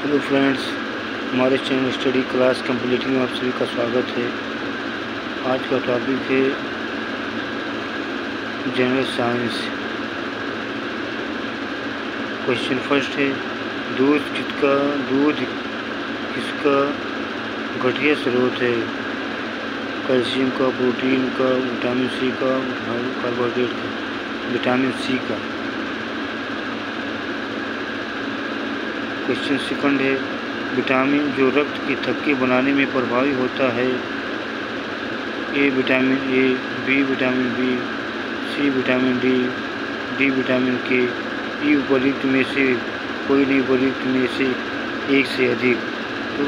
Hello friends, हमारे channel study class completing में आप सभी का स्वागत है। आज का टॉपिक है जनरल साइंस। क्वेश्चन फर्स्ट है, दूध किसका घटिया स्रोत है? कैल्शियम का, प्रोटीन का, विटामिन सी का, कार्बोहाइड्रेट का? विटामिन सी का। क्वेश्चन सेकंड है, विटामिन जो रक्त की थक्की बनाने में प्रभावी होता है। A vitamin A, B vitamin B, C vitamin D, D vitamin K. E उपयुक्त में से कोई नहीं, उपयुक्त में से एक से अधिक। तो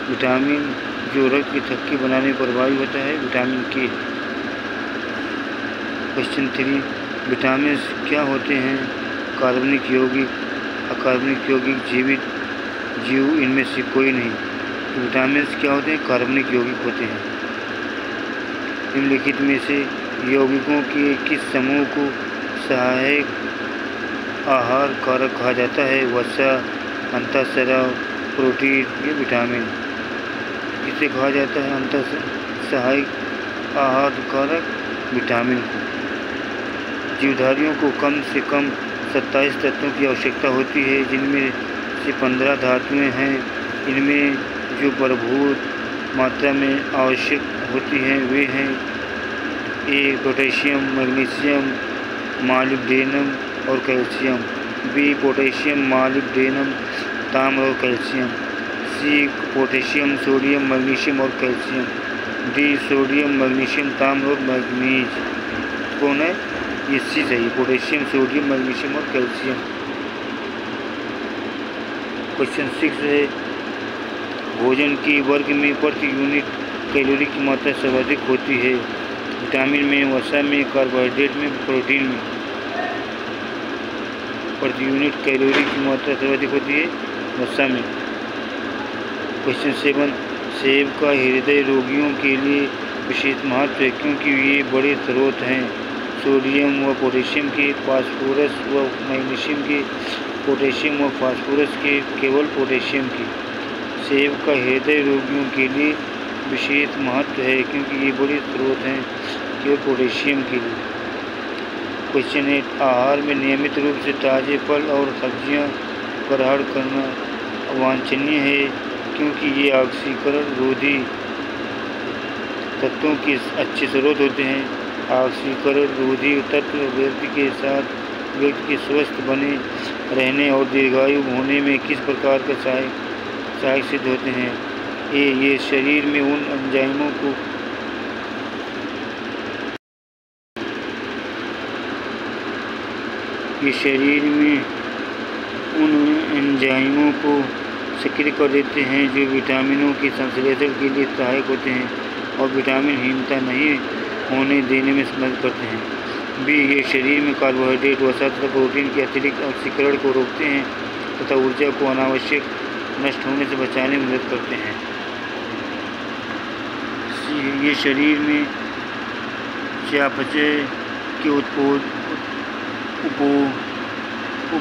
विटामिन जो रक्त की थक्की बनाने में प्रभावी होता है, विटामिन के। क्वेश्चन 3, विटामिन क्या होते हैं? कार्बनिक, यौगिक, अकार्बनिक, यौगिक, जीवित, जीव, इनमें से कोई नहीं। तो विटामिन क्या होते हैं? कार्बनिक यौगिक होते हैं। निम्नलिखित में से यौगिकों के किस समूह को सहायक आहार कारक कहा जाता है? वसा, अंतःस्राव, प्रोटीन, ये विटामिन। किसे कहा जाता है अंतर सहायक आहार कारक? विटामिन को। जीवधारियों को कम से कम 27 तत्वों की आवश्यकता होती है, जिनमें से 15 धातुएं हैं। इनमें जो प्रभुत मात्रा में आवश्यक होती हैं वे हैं: ए पोटेशियम, मैग्नीशियम, मॉलिब्डेनम और कैल्शियम। बी पोटेशियम, मॉलिब्डेनम, ताम्र और calcium. C potassium, sodium, magnesium और कैल्शियम। डी सोडियम, मैग्नीशियम, ताम्र और मैग्नीज। कौन है? ये सी सही, पोटेशियम, सोडियम, मैग्नीशियम और कैल्शियम। क्वेश्चन 6 है, भोजन के वर्ग में प्रति यूनिट कैलोरी की मात्रा सर्वाधिक होती है। विटामिन में, वसा में, कार्बोहाइड्रेट में, प्रोटीन में। प्रति यूनिट कैलोरी की मात्रा सर्वाधिक होती है वसा में। क्वेश्चन 7, सेब का हृदय रोगियों के लिए विशेष महत्व है क्योंकि ये बड़े स्रोत हैं सोडियम व पोटेशियम के, फास्फोरस व मैग्नीशियम के, पोटेशियम व फास्फोरस के, केवल पोटेशियम के। सेब का हृदय रोगियों के लिए विशेष महत्व है क्योंकि ये बड़े स्रोत हैं केवल पोटेशियम के लिए। क्वेश्चन 8, आहार में नियमित रूप से ताज़े फल और सब्जियां ग्रहण करना वांछनीय है क्योंकि ये ऑक्सीकरण रोधी तत्वों के अच्छे स्रोत होते हैं। ऑक्सीकरण रोधी तत्व व्यक्ति के स्वस्थ बने रहने और दीर्घायु होने में किस प्रकार का सहायक सिद्ध होते हैं? ए, ये शरीर में उन एंजाइमों को सक्रिय कर देते हैं जो विटामिनों के संश्लेषण के लिए सहायक होते हैं और विटामिनहीनता नहीं होने देने में मदद करते हैं। बी, ये शरीर में कार्बोहाइड्रेट, वसा तथा प्रोटीन के अतिरिक्त ऑक्सीकरण को रोकते हैं तथा ऊर्जा को अनावश्यक नष्ट होने से बचाने में मदद करते हैं। सी, ये शरीर में चयापचय के उप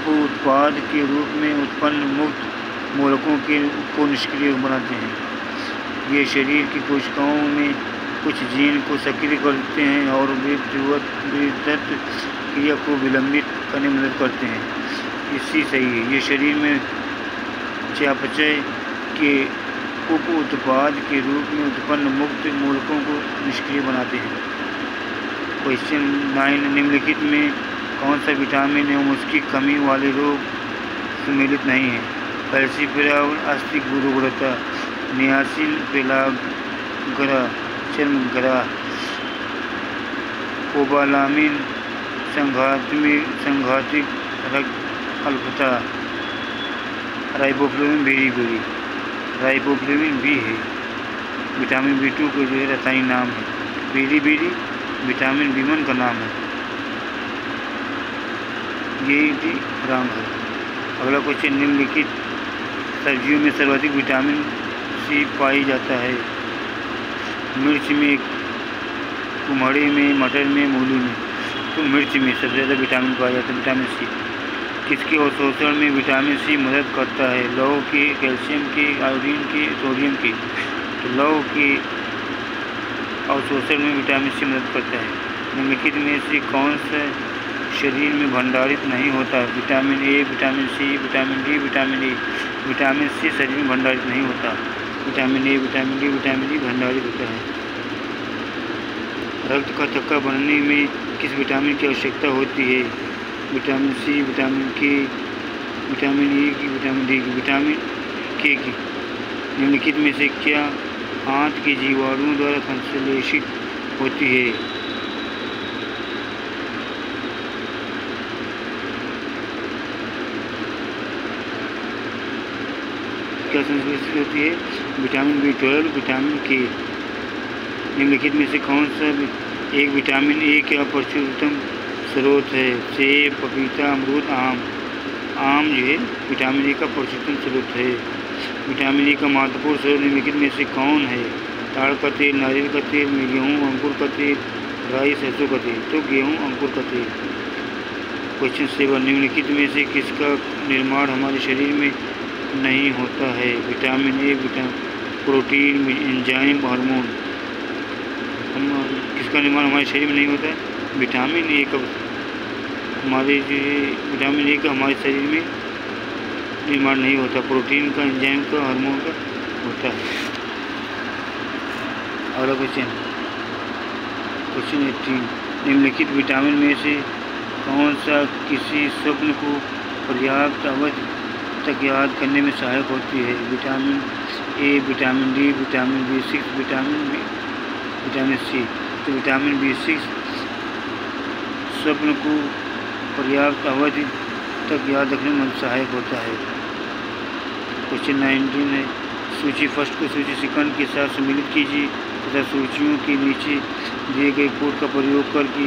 उत्पाद के रूप में उत्पन्न मुक्त मूलकों को निष्क्रिय बनाते हैं। ये शरीर की कोशिकाओं में कुछ जीन को सक्रिय करते हैं और वृद्धत्व क्रिया को विलंबित करने में मदद करते हैं। इसी सही है, ये शरीर में चयापचय के उप उत्पाद के रूप में उत्पन्न मुक्त मूलकों को निष्क्रिय बनाते हैं। क्वेश्चन 9, निम्नलिखित में कौन सा विटामिन एवं उसकी कमी वाले रोग सम्मिलित नहीं है? फैल्सीफेराल, अस्थि गुरुग्रता, नियासिन, पेलाग्रा, चर्मग्राह, कोबालामिन, संघातिक रक्त अल्पता, राइबोफ्लेविन, बेरी। राइबोफ्लेविन बी है, विटामिन B2 का जो है रासायनिक नाम है। बेरी विटामिन B1 का नाम है। ये रंग है। अगला क्वेश्चन, निम्नलिखित सब्जियों में सर्वाधिक विटामिन सी पाई जाता है? मिर्च में, कुम्हड़े में, मटर में, मूली में। तो मिर्च में सबसे ज़्यादा विटामिन पाया जाता है, विटामिन सी। किसके अवशोषण में विटामिन सी मदद करता है? लौह की, कैल्शियम की, आयोडीन की, सोडियम की। तो लौह की अवशोषण में विटामिन सी मदद करता है। निम्नलिखित में से कौन सा शरीर में भंडारित नहीं होता? Vitamin A, vitamin C, vitamin D, vitamin E. Vitamin C शरीर में भंडारित नहीं होता। Vitamin A, vitamin D, vitamin E भंडारित होता है। रक्त का थक्का बनने में किस विटामिन की आवश्यकता होती है? विटामिन सी, विटामिन के, विटामिन ई की, विटामिन डी की, विटामिन के की। निम्नलिखित में से क्या आंत के जीवाणुओं द्वारा संश्लेषित होती है? क्या संश्लेषित होती है? विटामिन B12, विटामिन के। निम्नलिखित में से कौन सा एक विटामिन ए का प्रचुरतम स्रोत है? सेब, पपीता, अमरूद, आम। आम जो है विटामिन ए का प्रचुरतम स्रोत है। विटामिन ए का महत्वपूर्ण स्रोत निम्नलिखित में से कौन है? ताड़ का तेल, नारियल का तेल, गेहूँ, अंकुर का तेल, राई, सरसों का तेल। तो गेहूँ, अंकुर का तेल। क्वेश्चन 7, निम्नलिखित में से किसका निर्माण हमारे शरीर में नहीं होता है? विटामिन ए, प्रोटीन, एंजाइम, हार्मोन। किसका निर्माण हमारे शरीर में नहीं होता है? विटामिन ए का हमारे जो विटामिन ए का हमारे शरीर में निर्माण नहीं होता। प्रोटीन का, एंजाइम का, हार्मोन का होता है। अगला क्वेश्चन 18, निम्नलिखित विटामिन में से कौन सा किसी स्वप्न को पर्याप्त अवधि तक याद करने में सहायक होती है? Vitamin A, vitamin D, vitamin B6, vitamin C. तो विटामिन B6 स्वप्न को पर्याप्त अवधि तक याद रखने में सहायक होता है। क्वेश्चन 19 है, सूची फर्स्ट को सूची सेकंड के साथ सम्मिलित कीजिए तथा सूचियों के नीचे दिए गए कोड का प्रयोग करके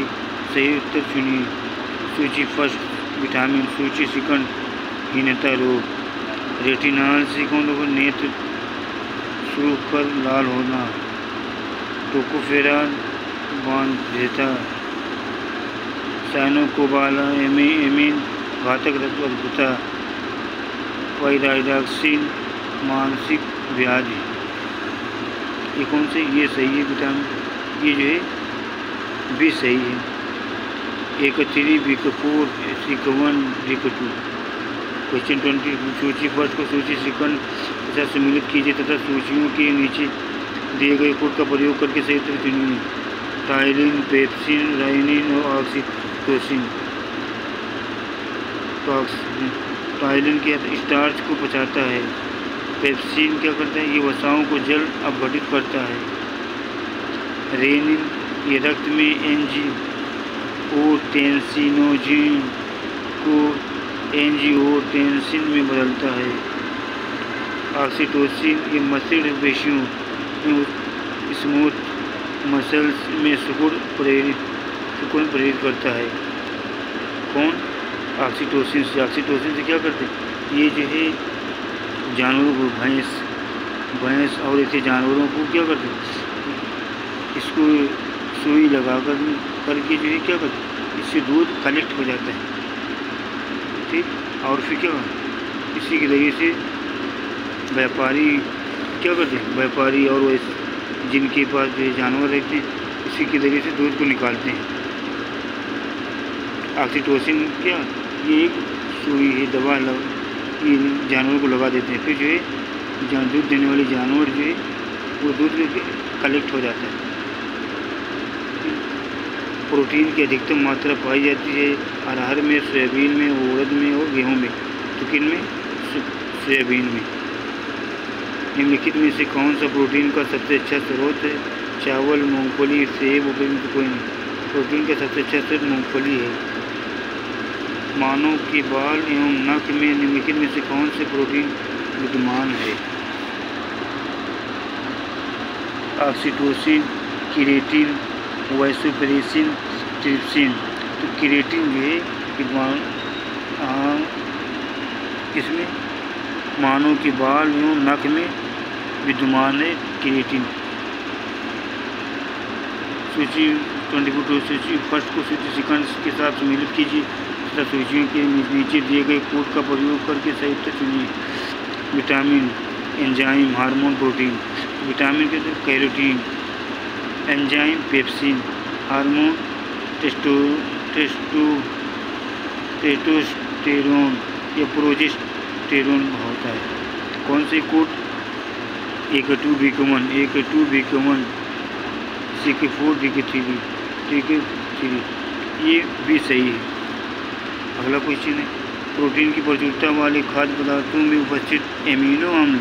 सही उत्तर चुनिए। सूची फर्स्ट विटामिन, सूची सेकंड हीनता रोग, रेटिनॉल से कौन रोग? नेत्र सूख कर लाल होना, टोकोफेरान बांध्यता, साइनोकोबालामिन घातक रक्तअल्पता, पाइराइडॉक्सिन मानसिक व्याधि। ये कौन से? ये सही है विटामिन, ये जो है भी सही है। A3, B4, C1, D2। Question 20, सूची फर्स्ट को सूची सेकंड के साथ सम्मिलित कीजिए तथा सूचियों के नीचे दिए गए कोड का प्रयोग करके सही उत्तर चुनिए। टाइलिन, पेप्सिन, राइनिन और ऑक्सीटोसिन। टाइलिन क्या स्टार्च को पचाता है। पेप्सिन क्या करता है? ये वसाओं को जल अपघटित करता है। रेनिन ये रक्त में एंजियोटेंसिनोजिन को एंजियोटेंसिन में बदलता है। ऑक्सीटोसिन ये मस्तिष्क पेशियों में स्मूथ मसल्स में सुकून प्रेरित करता है। कौन? ऑक्सीटोसिन से। ऑक्सीटोसिन से क्या करते हैं? ये जो है जानवरों को, भैंस और ऐसे जानवरों को क्या करते हैं? इसको सुई लगा करके जो है क्या करते हैं? इससे दूध कलेक्ट हो जाता है, ठीक। और फिर क्या इसी के जरिए से व्यापारी क्या करते हैं? व्यापारी और वैसे जिनके पास जो जानवर रहते हैं इसी के जरिए से दूध को निकालते हैं। ऑक्सीटोसिन क्या? ये एक सुई है, दवा ये जानवर को लगा देते हैं, फिर जो है दूध देने वाले जानवर जो है वो दूध कलेक्ट हो जाता है। प्रोटीन की अधिकतम मात्रा पाई जाती है अरहर में, सोयाबीन में, उड़द में और गेहूं में। तो किन में? सोयाबीन में। निम्नलिखित में से कौन सा प्रोटीन का सबसे अच्छा स्रोत है? चावल, मूंगफली, सेब, उपयुक्त कोई नहीं। प्रोटीन का सबसे अच्छा स्रोत मूंगफली है। मानव के बाल एवं नख में निम्नलिखित में से कौन से प्रोटीन विद्यमान है? Oxytocin, keratin, vasopressin, trypsin. तो केराटिन जो है किसमें? मानव के बाल एवं नख में विद्यमान है केराटिन। सूची 24 सूची फर्स्ट को सूची सेकंड के साथ सम्मिलित कीजिए तथा सूचियों के नीचे दिए गए कोड का प्रयोग करके सही उत्तर चुनिए। Vitamin, enzyme, hormone, protein. Vitamin के तो carotene, enzyme pepsin, hormone testosterone या प्रोजेस्टेरोन होता है। कौन से code? AK2 BK1, AK2 BK1, CK4 DK3, ये भी सही है। अगला क्वेश्चन है, प्रोटीन की प्रचुरता वाले खाद्य पदार्थों में उपस्थित एमिनो अम्ल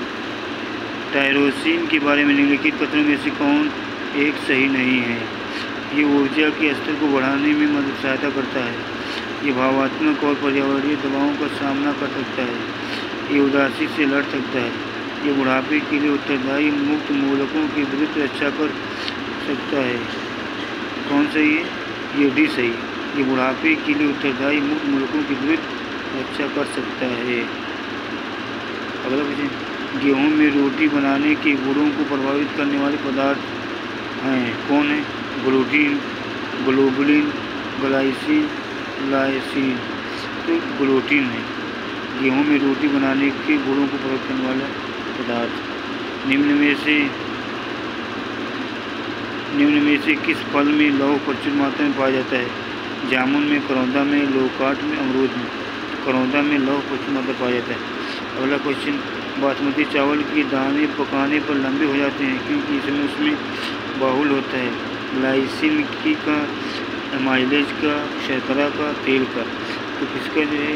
टायरोसिन के बारे में निम्नलिखित कथनों में से कौन एक सही नहीं है? ये ऊर्जा के स्तर को बढ़ाने में मदद सहायता करता है। ये भावात्मक और पर्यावरणीय दबावों का सामना कर सकता है। ये उदासी से लड़ सकता है। ये बुढ़ापे के लिए उत्तरदायी मुक्त मूलकों के विरुद्ध रक्षा कर सकता है। कौन सही है? ये डी सही। ये बुढ़ापे के लिए उत्तरदायी मुक्त मूलकों के विरुद्ध रक्षा कर सकता है। अगला क्वेश्चन, गेहूं में रोटी बनाने के गुणों को प्रभावित करने वाले पदार्थ हैं। कौन है? Gluten, globulin, glycine, lysine. तो ग्लूटीन है गेहूं में रोटी बनाने के गुणों को प्रभावित करने वाला पदार्थ। निम्न में से किस फल में लौह प्रचुर मात्रा में पाया जाता है? जामुन में, करौंदा में, लोकाट में, अमरूद में। करौंदा में लौह प्रचुर मात्रा पाया जाता है। अगला क्वेश्चन, बासमती चावल के दाने पकाने पर लंबे हो जाते हैं क्योंकि इसमें उसमें बाहुल होता है लाइसिन की का, माइलेज का, शर्करा का, तेल का। तो किसका जो है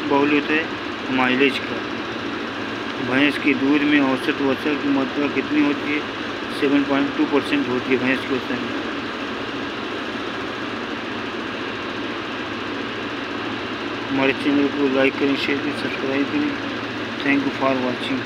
बाहुल होता है? माइलेज का। भैंस के दूध में औसत वसा की मात्रा कितनी होती है? 7.2% होती है भैंस के वसा में। हमारे चैनल को लाइक करें, शेयर करें, सब्सक्राइब करें। Thank you for watching.